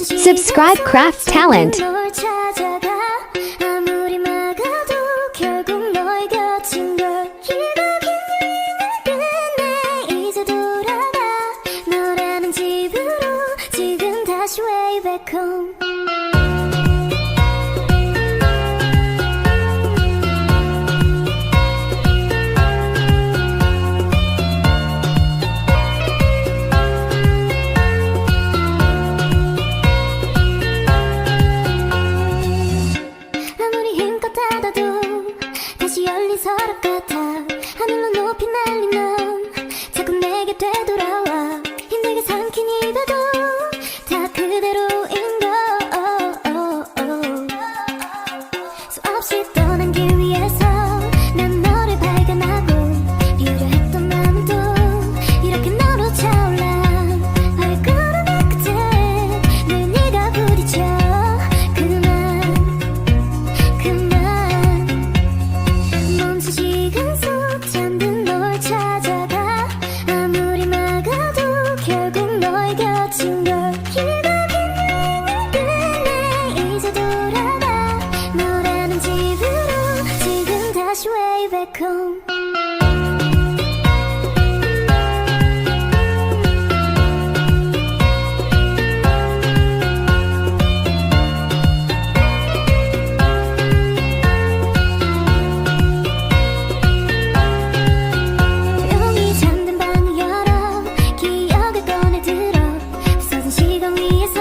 Subscribe Craft Talent. Way back home. 아무리 힘껏 닫아도 다시 열린 서랍 같아. 하늘로 높이 날리면 자꾸 내게 되돌아와. 힘들게 삼킨 입에도 다 그대로인 걸. 수없이 떠난 길 위에서 난 너를 발견하고 이러했던 마음은 또 이렇게 너로 차올라. 발걸음의 끝에 늘 네가 부딪혀. 그만 멈춘 시간 속 잠든 널 찾아가. 아무리 막아도 결국 너의 곁인 걸. Way back home. 조용히 잠든 방을 열어 기억을 꺼내 들어. 부서진 시간 위에서